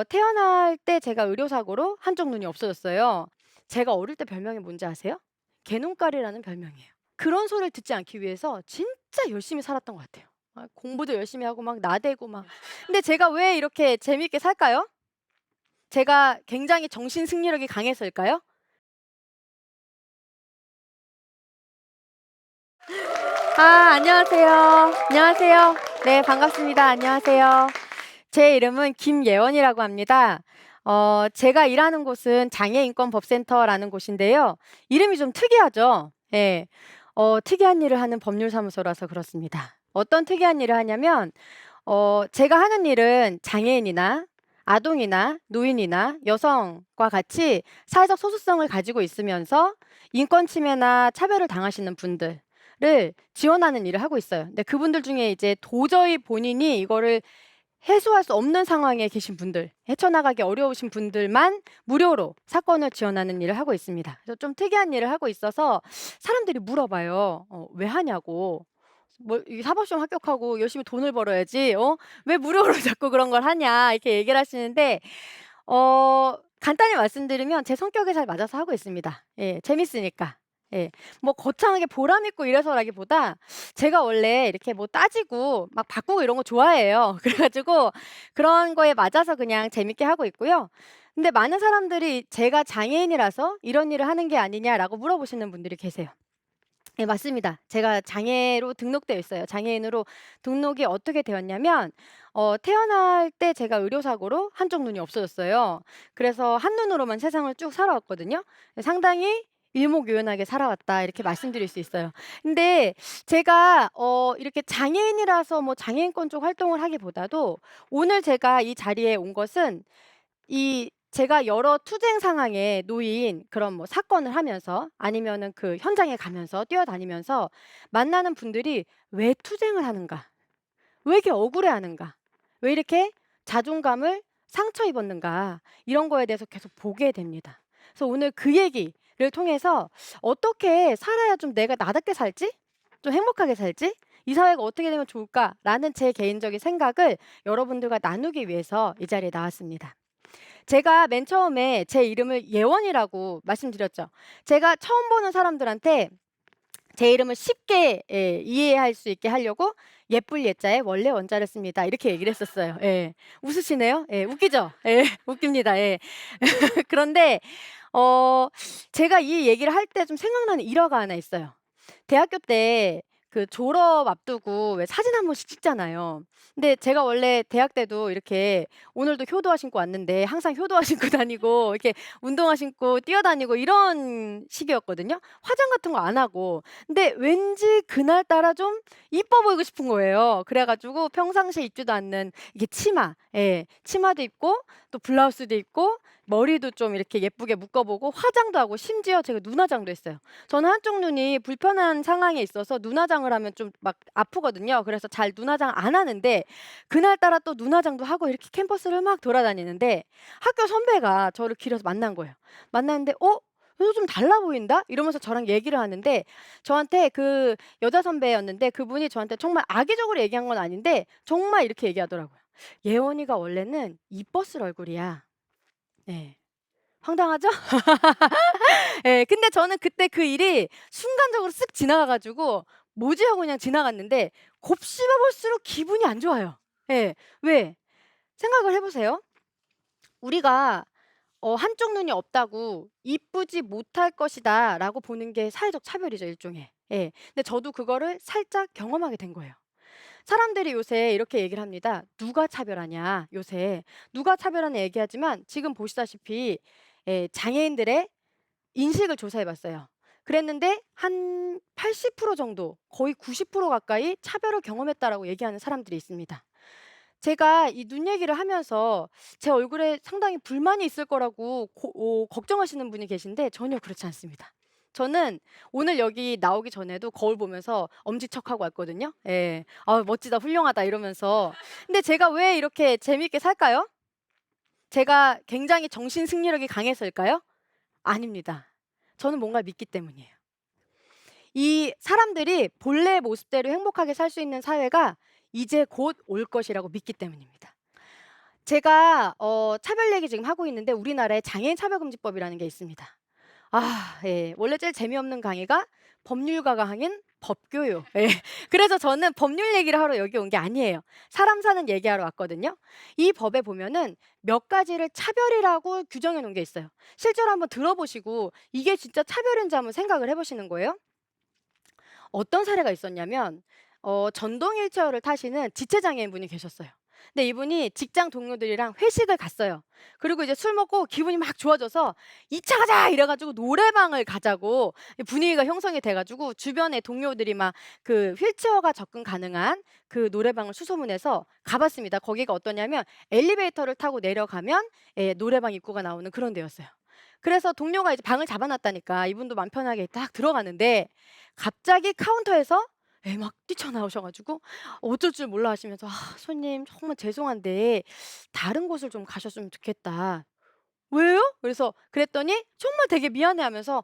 태어날 때 제가 의료사고로 한쪽 눈이 없어졌어요. 제가 어릴 때 별명이 뭔지 아세요? 개눈깔이라는 별명이에요. 그런 소리를 듣지 않기 위해서 진짜 열심히 살았던 것 같아요. 공부도 열심히 하고 막 나대고 막. 근데 제가 왜 이렇게 재미있게 살까요? 제가 굉장히 정신 승리력이 강해서일까요? 안녕하세요. 안녕하세요. 네, 반갑습니다. 안녕하세요. 제 이름은 김예원이라고 합니다. 제가 일하는 곳은 장애인권법센터라는 곳인데요. 이름이 좀 특이하죠? 예. 특이한 일을 하는 법률사무소라서 그렇습니다. 어떤 특이한 일을 하냐면, 제가 하는 일은 장애인이나 아동이나 노인이나 여성과 같이 사회적 소수성을 가지고 있으면서 인권 침해나 차별을 당하시는 분들을 지원하는 일을 하고 있어요. 근데 그분들 중에 이제 도저히 본인이 이거를 해소할 수 없는 상황에 계신 분들, 헤쳐나가기 어려우신 분들만 무료로 사건을 지원하는 일을 하고 있습니다. 그래서 좀 특이한 일을 하고 있어서 사람들이 물어봐요. 왜 하냐고. 뭐 이 사법시험 합격하고 열심히 돈을 벌어야지 왜 무료로 자꾸 그런 걸 하냐 이렇게 얘기를 하시는데 간단히 말씀드리면 제 성격에 잘 맞아서 하고 있습니다. 예. 재밌으니까. 예. 뭐 거창하게 보람 있고 이래서라기보다 제가 원래 이렇게 뭐 따지고 막 바꾸고 이런 거 좋아해요. 그래 가지고 그런 거에 맞아서 그냥 재밌게 하고 있고요. 근데 많은 사람들이 제가 장애인이라서 "이런 일을 하는 게 아니냐?"라고 물어보시는 분들이 계세요. 네, 맞습니다. 제가 장애로 등록되어 있어요. 장애인으로 등록이 어떻게 되었냐면 태어날 때 제가 의료사고로 한쪽 눈이 없어졌어요. 그래서 한 눈으로만 세상을 쭉 살아왔거든요. 상당히 일목요연하게 살아왔다 이렇게 말씀드릴 수 있어요. 근데 제가 이렇게 장애인이라서 뭐 장애인권 쪽 활동을 하기보다도 오늘 제가 이 자리에 온 것은 이 제가 여러 투쟁 상황에 놓인 그런 뭐 사건을 하면서 아니면은 그 현장에 가면서 뛰어다니면서 만나는 분들이 '왜 투쟁을 하는가? 왜 이렇게 억울해하는가? 왜 이렇게 자존감을 상처 입었는가?' 이런 거에 대해서 계속 보게 됩니다. 그래서 오늘 그 얘기를 통해서 '어떻게 살아야 좀 내가 나답게 살지? 좀 행복하게 살지? 이 사회가 어떻게 되면 좋을까?'라는 제 개인적인 생각을 여러분들과 나누기 위해서 이 자리에 나왔습니다. 제가 맨 처음에 제 이름을 예원이라고 말씀드렸죠. 제가 처음 보는 사람들한테 제 이름을 쉽게 이해할 수 있게 하려고 "예쁠 예자에 원래 원자를 씁니다." 이렇게 얘기를 했었어요. 예. 웃으시네요. 예. 웃기죠? 예. 웃깁니다. 예. 그런데 어 제가 이 얘기를 할 때 좀 생각나는 일화가 하나 있어요. 대학교 때 그 졸업 앞두고 왜 사진 한 번씩 찍잖아요. 근데 제가 원래 대학 때도 이렇게 오늘도 효도화 신고 왔는데 항상 효도화 신고 다니고 이렇게 운동화 신고 뛰어다니고 이런 식이었거든요. 화장 같은 거 안 하고. 근데 왠지 그날따라 좀 이뻐 보이고 싶은 거예요. 그래 가지고 평상시에 입지도 않는 이게 치마, 예. 치마도 입고 또 블라우스도 입고 머리도 좀 이렇게 예쁘게 묶어 보고 화장도 하고 심지어 제가 눈화장도 했어요. 저는 한쪽 눈이 불편한 상황에 있어서 눈화장을 하면 좀 막 아프거든요. 그래서 잘 눈화장 안 하는데 그날따라 또 눈화장도 하고 이렇게 캠퍼스를 막 돌아다니는데 학교 선배가 저를 길에서 만난 거예요. 만났는데 너 좀 달라 보인다?" 이러면서 저랑 얘기를 하는데 저한테 그 여자 선배였는데 그분이 저한테 정말 악의적으로 얘기한 건 아닌데 정말 이렇게 얘기하더라고요. "예원이가 원래는 이뻤을 얼굴이야." 네. 황당하죠? 예. 근데 저는 그때 그 일이 순간적으로 쓱 지나가 가지고 '뭐지?' 하고 그냥 지나갔는데 곱씹어 볼수록 기분이 안 좋아요. 예. 왜? 생각을 해 보세요. 우리가 한쪽 눈이 없다고 '이쁘지 못할 것이다.'라고 보는 게 사회적 차별이죠, 일종의. 예. 근데 저도 그거를 살짝 경험하게 된 거예요. 사람들이 요새 이렇게 얘기를 합니다. "누가 차별하냐." 요새. 누가 차별하냐 얘기하지만 지금 보시다시피 장애인들의 인식을 조사해 봤어요. 그랬는데 한 80% 정도 거의 90% 가까이 차별을 경험했다라고 얘기하는 사람들이 있습니다. 제가 이 눈 얘기를 하면서 제 얼굴에 상당히 불만이 있을 거라고 걱정하시는 분이 계신데 전혀 그렇지 않습니다. 저는 오늘 여기 나오기 전에도 거울 보면서 엄지척하고 왔거든요. 예. '아 멋지다. 훌륭하다.' 이러면서. 근데 제가 왜 이렇게 재미있게 살까요? 제가 굉장히 정신 승리력이 강해서일까요? 아닙니다. 저는 뭔가를 믿기 때문이에요. 이 사람들이 본래 모습대로 행복하게 살 수 있는 사회가 이제 곧 올 것이라고 믿기 때문입니다. 제가 차별 얘기 지금 하고 있는데 우리나라에 장애인 차별금지법이라는 게 있습니다. 아 예. 원래 제일 재미없는 강의가 법률가 강인 법교요. 예. 그래서 저는 법률 얘기를 하러 여기 온 게 아니에요. 사람 사는 얘기하러 왔거든요. 이 법에 보면은 몇 가지를 차별이라고 규정해 놓은 게 있어요. 실제로 한번 들어보시고 이게 진짜 차별인지 한번 생각을 해 보시는 거예요. 어떤 사례가 있었냐면 전동 휠체어를 타시는 지체장애인분이 계셨어요. 근데 이분이 직장 동료들이랑 회식을 갔어요. 그리고 이제 술 먹고 기분이 막 좋아져서 "2차 가자!" 이래 가지고 노래방을 가자고 분위기가 형성이 돼 가지고 주변에 동료들이 막 그 휠체어가 접근 가능한 그 노래방을 수소문해서 가 봤습니다. 거기가 어떠냐면 엘리베이터를 타고 내려가면 노래방 입구가 나오는 그런 데였어요. 그래서 동료가 이제 방을 잡아 놨다니까 이분도 맘 편하게 딱 들어가는데 갑자기 카운터에서 막 뛰쳐나오셔 가지고 어쩔 줄 몰라 하시면서 "아 손님 정말 죄송한데 다른 곳을 좀 가셨으면 좋겠다." "왜요?" 그래서 그랬더니 정말 되게 미안해하면서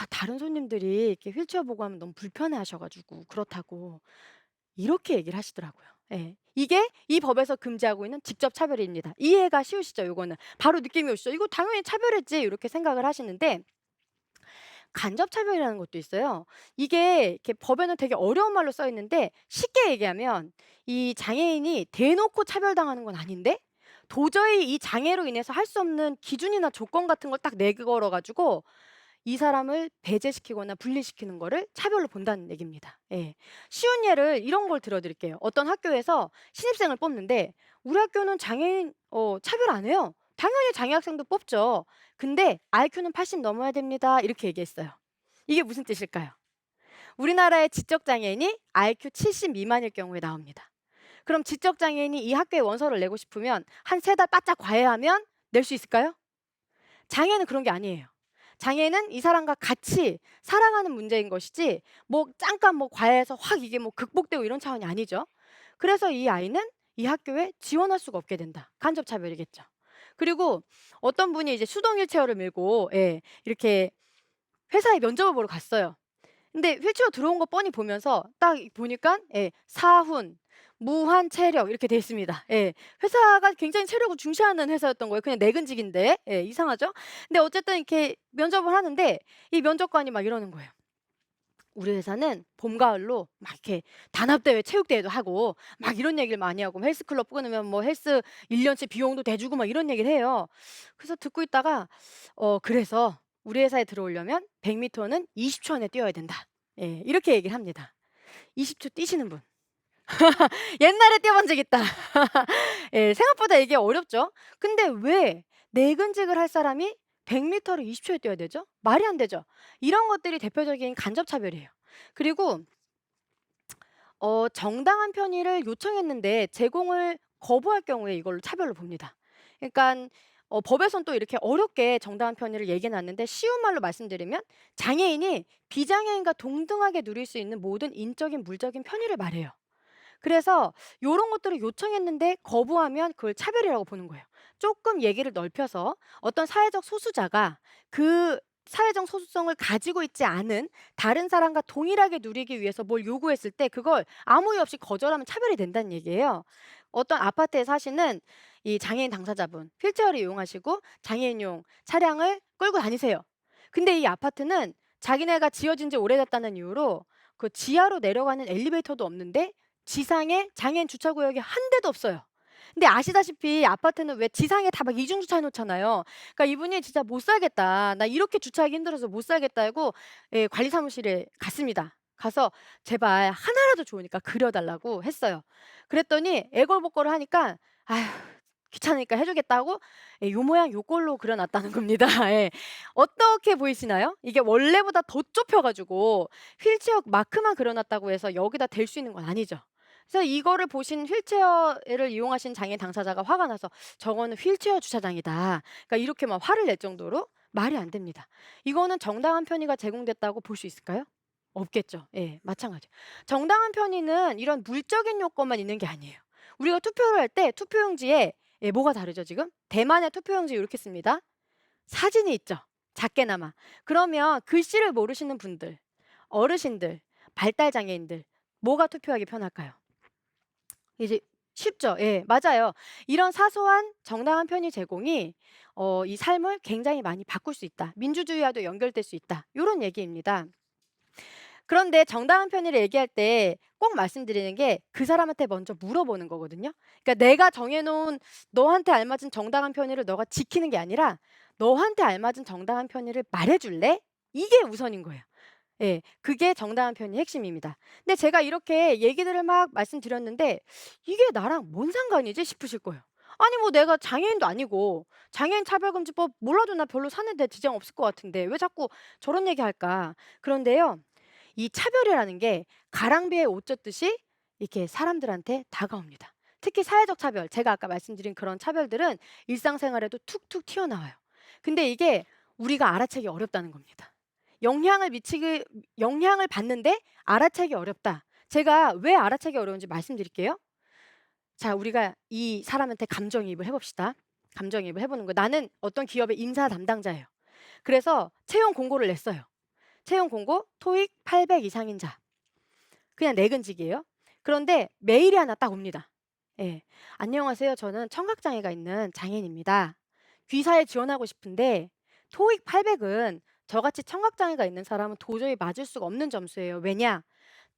다른 손님들이 이렇게 휠체어 보고 하면 너무 불편해하셔 가지고 그렇다고." 이렇게 얘기를 하시더라고요. 예. 이게 이 법에서 금지하고 있는 직접 차별입니다. 이해가 쉬우시죠 요거는. 바로 느낌이 오시죠? '이거 당연히 차별이지.' 이렇게 생각을 하시는데 간접 차별이라는 것도 있어요. 이게 이렇게 법에는 되게 어려운 말로 써 있는데 쉽게 얘기하면 이 장애인이 대놓고 차별당하는 건 아닌데 도저히 이 장애로 인해서 할 수 없는 기준이나 조건 같은 걸 딱 내걸어 가지고 이 사람을 배제시키거나 분리시키는 거를 차별로 본다는 얘기입니다. 예. 쉬운 예를 이런 걸 들어 드릴게요. 어떤 학교에서 신입생을 뽑는데 "우리 학교는 장애인 차별 안 해요. 당연히 장애 학생도 뽑죠. 근데 IQ는 80 넘어야 됩니다." 이렇게 얘기했어요. 이게 무슨 뜻일까요? 우리나라의 지적 장애인이 IQ 70 미만일 경우에 나옵니다. 그럼 지적 장애인이 이 학교에 원서를 내고 싶으면 한 3달 바짝 과외하면 낼 수 있을까요? 장애는 그런 게 아니에요. 장애는 이 사람과 같이 살아가는 문제인 것이지 뭐 잠깐 뭐 과외해서 확 이게 뭐 극복되고 이런 차원이 아니죠. 그래서 이 아이는 이 학교에 지원할 수가 없게 된다. 간접 차별이겠죠. 그리고 어떤 분이 이제 수동 휠체어를 밀고 이렇게 회사에 면접을 보러 갔어요. 근데 휠체어 들어온 거 뻔히 보면서 딱 보니까 사훈, 무한 체력 이렇게 돼 있습니다. 예. 회사가 굉장히 체력을 중시하는 회사였던 거예요. 그냥 내근직인데. 이상하죠? 근데 어쨌든 이렇게 면접을 하는데 이 면접관이 막 이러는 거예요. "우리 회사는 봄, 가을로 막 이렇게 단합대회, 체육대회도 하고 막 이런 얘기를 많이 하고 헬스클럽 끊으면 뭐 헬스 1 년치 비용도 대주고." 막 이런 얘기를 해요. 그래서 듣고 있다가 "그래서 우리 회사에 들어오려면 100 미터는 20초 안에 뛰어야 된다." 이렇게 얘기를 합니다. 20초 뛰시는 분. 옛날에 뛰어본 적 있다. 생각보다 이게 어렵죠. 근데 왜 내근직을 할 사람이 100 미터를 20 초에 뛰어야 되죠? 말이 안 되죠. 이런 것들이 대표적인 간접 차별이에요. 그리고 정당한 편의를 요청했는데 제공을 거부할 경우에 이걸 차별로 봅니다. 그러니깐 법에선 또 이렇게 어렵게 정당한 편의를 얘기해 놨는데 쉬운 말로 말씀드리면 장애인이 비장애인과 동등하게 누릴 수 있는 모든 인적인 물적인 편의를 말해요. 그래서 요런 것들을 요청했는데 거부하면 그걸 차별이라고 보는 거예요. 쪼끔 얘기를 넓혀서 어떤 사회적 소수자가 그 사회적 소수성을 가지고 있지 않은 다른 사람과 동일하게 누리기 위해서 뭘 요구했을 때 그걸 아무 이유 없이 거절하면 차별이 된다는 얘기예요. 어떤 아파트에 사시는 이 장애인 당사자분 휠체어를 이용하시고 장애인용 차량을 끌고 다니세요. 근데 이 아파트는 자기네가 지어진 지 오래됐다는 이유로 그 지하로 내려가는 엘리베이터도 없는데 지상에 장애인 주차 구역이 한 대도 없어요. 근데 아시다시피 아파트는 왜 지상에 다 막 이중 주차해 놓잖아요. 그러니까 이분이 "진짜 못 살겠다. 나 이렇게 주차하기 힘들어서 못 살겠다." 하고 관리 사무실에 갔습니다. 가서 제발 하나라도 좋으니까 그려 달라고 했어요. 그랬더니 애걸복걸을 하니까 아휴 귀찮으니까 해 주겠다고 요 모양 요 꼴로 그려 놨다는 겁니다. 예. 어떻게 보이시나요? 이게 원래보다 더 좁혀 가지고 휠체어 마크만 그려 놨다고 해서 여기다 댈 수 있는 건 아니죠. 그래서 이거를 보신 휠체어를 이용하신 장애인 당사자가 화가 나서 "저거는 휠체어 주차장이다." 그러니까 이렇게 막 화를 낼 정도로 말이 안 됩니다. 이거는 정당한 편의가 제공됐다고 볼 수 있을까요? 없겠죠. 예. 마찬가지예요. 정당한 편의는 이런 물적인 요건만 있는 게 아니에요. 우리가 투표를 할 때 투표용지에 뭐가 다르죠 지금? 대만의 투표용지 요렇게 씁니다. 사진이 있죠. 작게나마. 그러면 글씨를 모르시는 분들, 어르신들, 발달 장애인들 뭐가 투표하기 편할까요? 이제 쉽죠. 예. 맞아요. 이런 사소한 정당한 편의 제공이 이 삶을 굉장히 많이 바꿀 수 있다. 민주주의와도 연결될 수 있다. 요런 얘기입니다. 그런데 정당한 편의를 얘기할 때 꼭 말씀드리는 게 그 사람한테 먼저 물어보는 거거든요. 그러니까 내가 정해 놓은 너한테 알맞은 정당한 편의를 너가 지키는 게 아니라 "너한테 알맞은 정당한 편의를 말해 줄래?" 이게 우선인 거예요. 예. 그게 정당한 편의의 핵심입니다. 근데 제가 이렇게 얘기들을 막 말씀드렸는데 '이게 나랑 뭔 상관이지?' 싶으실 거예요. 아니 뭐 내가 장애인도 아니고 장애인 차별금지법 몰라도 나 별로 사는데 지장 없을 것 같은데 왜 자꾸 저런 얘기할까? 그런데요. 이 차별이라는 게 가랑비에 옷 젖듯이 이렇게 사람들한테 다가옵니다. 특히 사회적 차별, 제가 아까 말씀드린 그런 차별들은 일상생활에도 툭툭 튀어나와요. 근데 이게 우리가 알아채기 어렵다는 겁니다. 영향을 미치기 영향을 받는데 알아채기 어렵다. 제가 왜 알아채기 어려운지 말씀드릴게요. 자, 우리가 이 사람한테 감정이입을 해 봅시다. 감정이입을 해 보는 거. 나는 어떤 기업의 인사 담당자예요. 그래서 채용 공고를 냈어요. 채용 공고 토익 800 이상인 자. 그냥 내근직이에요. 그런데 메일이 하나 딱 옵니다. 예. "안녕하세요. 저는 청각장애가 있는 장애인입니다. 귀사에 지원하고 싶은데 토익 800은 저같이 청각장애가 있는 사람은 도저히 맞을 수가 없는 점수예요. 왜냐?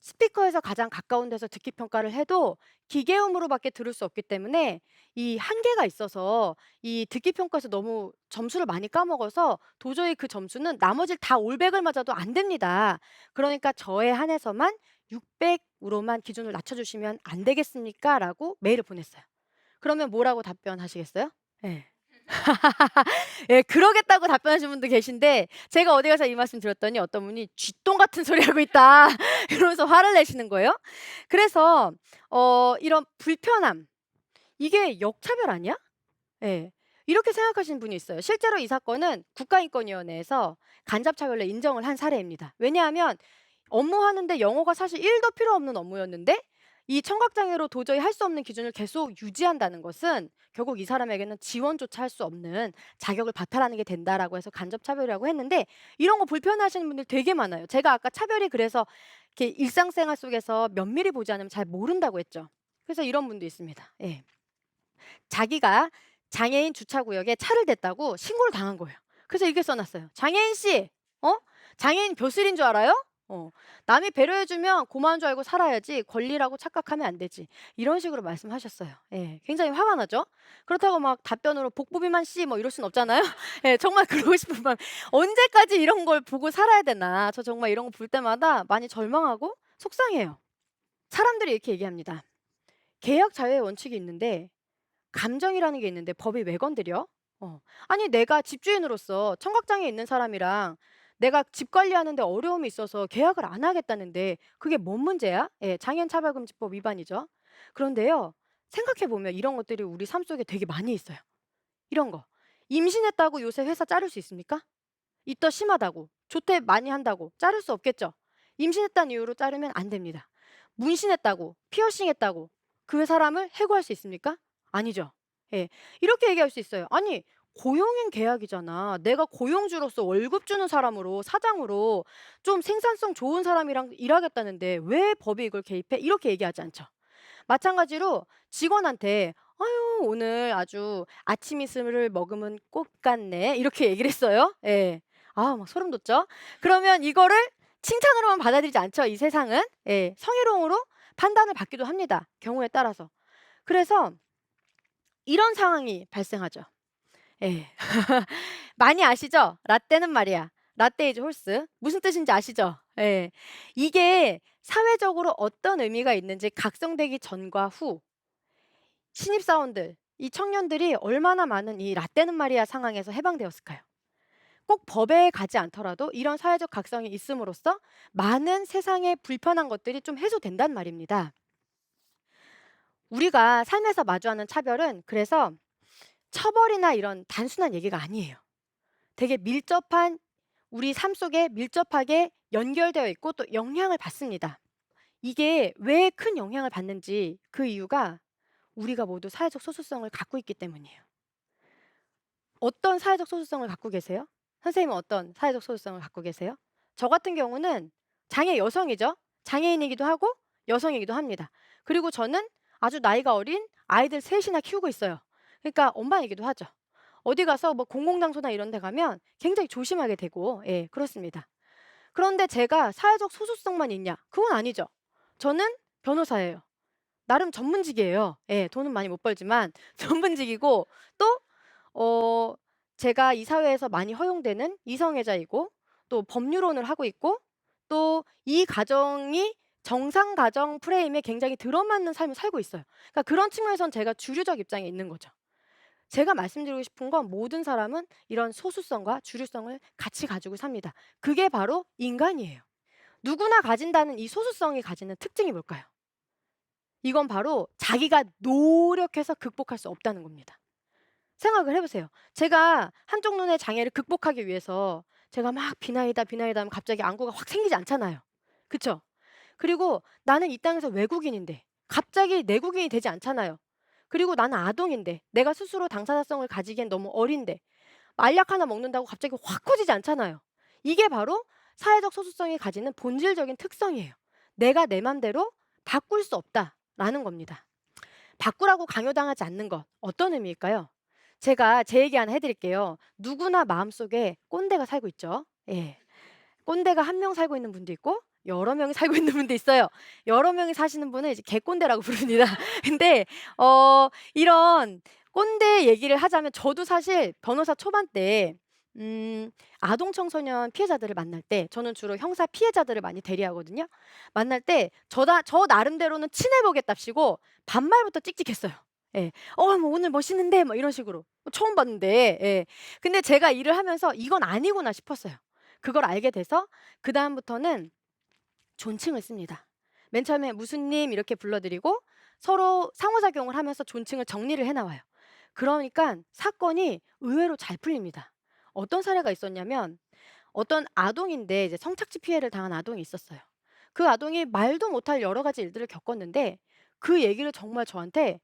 스피커에서 가장 가까운 데서 듣기 평가를 해도 기계음으로밖에 들을 수 없기 때문에 이 한계가 있어서 이 듣기 평가에서 너무 점수를 많이 까먹어서 도저히 그 점수는 나머지를 다 올백을 맞아도 안 됩니다. 그러니까 저에 한해서만 600으로만 기준을 낮춰주시면 안 되겠습니까?"라고 메일을 보냈어요. 그러면 뭐라고 답변하시겠어요? 예. 예, 그러겠다고 답변하신 분도 계신데 제가 어디 가서 이 말씀 드렸더니 어떤 분이 "쥐똥 같은 소리 하고 있다." 이러면서 화를 내시는 거예요. 그래서 이런 불편함, 이게 역차별 아니야? 예. 이렇게 생각하시는 분이 있어요. 실제로 이 사건은 국가인권위원회에서 간접차별로 인정을 한 사례입니다. 왜냐하면 업무하는데 영어가 사실 1도 필요 없는 업무였는데 이 청각장애로 도저히 할 수 없는 기준을 계속 유지한다는 것은 결국 이 사람에게는 지원조차 할 수 없는 자격을 바탈하는 게 된다라고 해서 간접차별이라고 했는데 이런 거 불편해하시는 분들 되게 많아요. 제가 아까 차별이 그래서 이렇게 일상생활 속에서 면밀히 보지 않으면 잘 모른다고 했죠. 그래서 이런 분도 있습니다. 예. 자기가 장애인 주차구역에 차를 댔다고 신고를 당한 거예요. 그래서 이렇게 써 놨어요. "장애인 씨, 어? 장애인 벼슬인 줄 알아요? 남이 배려해 주면 고마운 줄 알고 살아야지 권리라고 착각하면 안 되지." 이런 식으로 말씀하셨어요. 예. 굉장히 화가 나죠? 그렇다고 막 답변으로 "복부비만 씨." 뭐 이럴 순 없잖아요. 예. 정말 그러고 싶은 마음, '언제까지 이런 걸 보고 살아야 되나.' 저 정말 이런 거 볼 때마다 많이 절망하고 속상해요. 사람들이 이렇게 얘기합니다. "계약 자유의 원칙이 있는데 감정이라는 게 있는데 법이 왜 건드려?" 아니 내가 집주인으로서 청각장애 있는 사람이랑 내가 집 관리하는 데 어려움이 있어서 계약을 안 하겠다는데 그게 뭔 문제야? 예, 장애인차별금지법 위반이죠. 그런데요. 생각해 보면 이런 것들이 우리 삶 속에 되게 많이 있어요. 이런 거. 임신했다고 요새 회사 자를 수 있습니까? 입덧 심하다고, 조퇴 많이 한다고 자를 수 없겠죠. 임신했다는 이유로 자르면 안 됩니다. 문신했다고, 피어싱했다고 그 사람을 해고할 수 있습니까? 아니죠. 예. 이렇게 얘기할 수 있어요. 아니, 고용인 계약이잖아. 내가 고용주로서 월급 주는 사람으로, 사장으로 좀 생산성 좋은 사람이랑 일하겠다는데 왜 법이 이걸 개입해? 이렇게 얘기하지 않죠. 마찬가지로 직원한테 "아유 오늘 아주 아침 이슬을 머금은 꽃 같네." 이렇게 얘기를 했어요. 예. 아 막 소름 돋죠. 그러면 이거를 칭찬으로만 받아들이지 않죠, 이 세상은. 예. 성희롱으로 판단을 받기도 합니다, 경우에 따라서. 그래서 이런 상황이 발생하죠. 예. 많이 아시죠? 라떼는 말이야. 라떼 이즈 홀스. 무슨 뜻인지 아시죠? 예. 이게 사회적으로 어떤 의미가 있는지 각성되기 전과 후 신입사원들, 이 청년들이 얼마나 많은 이 라떼는 말이야 상황에서 해방되었을까요? 꼭 법에 가지 않더라도 이런 사회적 각성이 있음으로써 많은 세상의 불편한 것들이 좀 해소된단 말입니다. 우리가 삶에서 마주하는 차별은 그래서 처벌이나 이런 단순한 얘기가 아니에요. 되게 밀접한, 우리 삶 속에 밀접하게 연결되어 있고 또 영향을 받습니다. 이게 왜 큰 영향을 받는지 그 이유가 우리가 모두 사회적 소수성을 갖고 있기 때문이에요. 어떤 사회적 소수성을 갖고 계세요? 선생님은 어떤 사회적 소수성을 갖고 계세요? 저 같은 경우는 장애 여성이죠. 장애인이기도 하고 여성이기도 합니다. 그리고 저는 아주 나이가 어린 아이들 셋이나 키우고 있어요. 그러니까 엄마 얘기도 하죠. 어디 가서 뭐 공공장소나 이런 데 가면 굉장히 조심하게 되고, 예, 그렇습니다. 그런데 제가 사회적 소수성만 있냐? 그건 아니죠. 저는 변호사예요. 나름 전문직이에요. 예, 돈은 많이 못 벌지만 전문직이고, 또 어 제가 이 사회에서 많이 허용되는 이성애자이고, 또 법률론을 하고 있고, 또 이 가정이 정상 가정 프레임에 굉장히 들어맞는 삶을 살고 있어요. 그러니까 그런 측면에선 제가 주류적 입장에 있는 거죠. 제가 말씀드리고 싶은 건 모든 사람은 이런 소수성과 주류성을 같이 가지고 삽니다. 그게 바로 인간이에요. 누구나 가진다는 이 소수성이 가지는 특징이 뭘까요? 이건 바로 자기가 노력해서 극복할 수 없다는 겁니다. 생각을 해 보세요. 제가 한쪽 눈의 장애를 극복하기 위해서 제가 막 비나이다, 비나이다 하면 갑자기 안구가 확 생기지 않잖아요. 그쵸? 그리고 나는 이 땅에서 외국인인데 갑자기 내국인이 되지 않잖아요. 그리고 나는 아동인데 내가 스스로 당사자성을 가지기엔 너무 어린데 알약 하나 먹는다고 갑자기 확 커지지 않잖아요. 이게 바로 사회적 소수성이 가지는 본질적인 특성이에요. 내가 내 맘대로 바꿀 수 없다라는 겁니다. 바꾸라고 강요당하지 않는 것, 어떤 의미일까요? 제가 제 얘기 하나 해드릴게요. 누구나 마음속에 꼰대가 살고 있죠. 예. 꼰대가 한 명 살고 있는 분도 있고 여러 명이 살고 있는 분도 있어요. 여러 명이 사시는 분은 이제 개꼰대라고 부릅니다. 근데 이런 꼰대 얘기를 하자면 저도 사실 변호사 초반 때 아동 청소년 피해자들을 만날 때 저는 주로 형사 피해자들을 많이 대리하거든요. 만날 때 저 나름대로는 친해 보겠답시고 반말부터 찍찍했어요. 예. 뭐 오늘 멋있는데." 뭐 이런 식으로. 처음 봤는데. 예. 근데 제가 일을 하면서 이건 아니구나 싶었어요. 그걸 알게 돼서 그다음부터는 존칭을 씁니다. 맨 처음에 "무슨 님." 이렇게 불러드리고 서로 상호작용을 하면서 존칭을 정리를 해 나와요. 그러니까 사건이 의외로 잘 풀립니다. 어떤 사례가 있었냐면 어떤 아동인데 이제 성착취 피해를 당한 아동이 있었어요. 그 아동이 말도 못할 여러 가지 일들을 겪었는데 그 얘기를 정말 저한테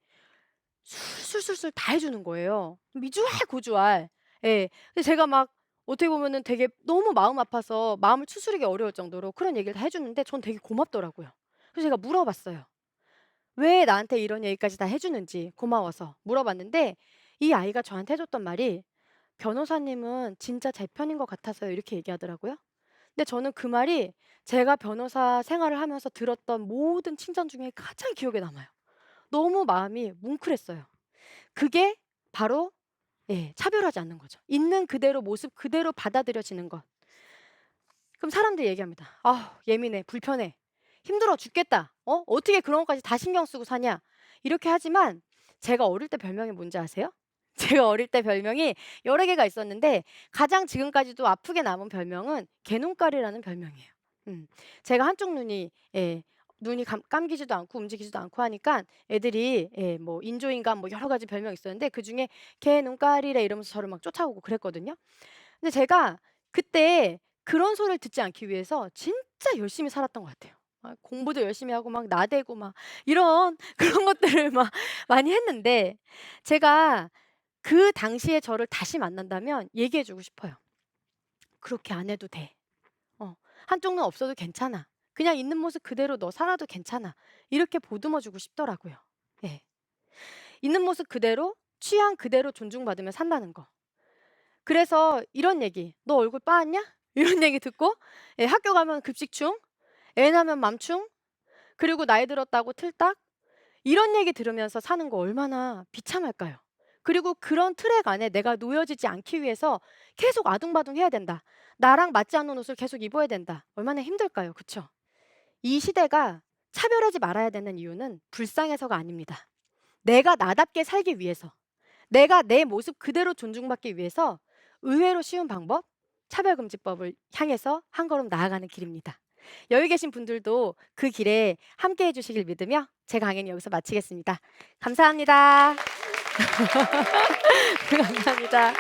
술술술술 다 해 주는 거예요. 미주알 고주알. 예. 근데 제가 막 어떻게 보면은 되게 너무 마음 아파서 마음을 추스르기 어려울 정도로 그런 얘기를 다 해 주는데 전 되게 고맙더라고요. 그래서 제가 물어봤어요. 왜 나한테 이런 얘기까지 다 해 주는지 고마워서 물어봤는데 이 아이가 저한테 해 줬던 말이 "변호사님은 진짜 제 편인 것 같아서요." 이렇게 얘기하더라고요. 근데 저는 그 말이 제가 변호사 생활을 하면서 들었던 모든 칭찬 중에 가장 기억에 남아요. 너무 마음이 뭉클했어요. 그게 바로, 예, 차별하지 않는 거죠. 있는 그대로 모습 그대로 받아들여지는 것. 그럼 사람들이 얘기합니다. "아 예민해. 불편해. 힘들어 죽겠다. 어떻게 그런 것까지 다 신경 쓰고 사냐." 이렇게 하지만 제가 어릴 때 별명이 뭔지 아세요? 제가 어릴 때 별명이 여러 개가 있었는데 가장 지금까지도 아프게 남은 별명은 개눈깔이라는 별명이에요. 음. 제가 한쪽 눈이, 예, 눈이 감기지도 않고 움직이지도 않고 하니까 애들이, 예, 뭐 인조인간 뭐 여러 가지 별명이 있었는데 그중에 "개눈깔이래." 이러면서 저를 막 쫓아오고 그랬거든요. 근데 제가 그때 그런 소리를 듣지 않기 위해서 진짜 열심히 살았던 것 같아요. 공부도 열심히 하고 막 나대고 막 이런 그런 것들을 막 많이 했는데 제가 그 당시에 저를 다시 만난다면 얘기해 주고 싶어요. "그렇게 안 해도 돼. 한쪽 눈 없어도 괜찮아. 그냥 있는 모습 그대로 너 살아도 괜찮아." 이렇게 보듬어 주고 싶더라고요. 예. 있는 모습 그대로 취향 그대로 존중받으며 산다는 거. 그래서 이런 얘기 "너 얼굴 빠았냐?" 이런 얘기 듣고, 예, 학교 가면 급식충, 애 낳으면 맘충, 그리고 나이 들었다고 틀딱, 이런 얘기 들으면서 사는 거 얼마나 비참할까요? 그리고 그런 트랙 안에 내가 놓여지지 않기 위해서 계속 아둥바둥 해야 된다. 나랑 맞지 않는 옷을 계속 입어야 된다. 얼마나 힘들까요? 그쵸? 이 시대가 차별하지 말아야 되는 이유는 불쌍해서가 아닙니다. 내가 나답게 살기 위해서, 내가 내 모습 그대로 존중받기 위해서 의외로 쉬운 방법, 차별금지법을 향해서 한 걸음 나아가는 길입니다. 여기 계신 분들도 그 길에 함께 해주시길 믿으며 제 강의는 여기서 마치겠습니다. 감사합니다. 감사합니다.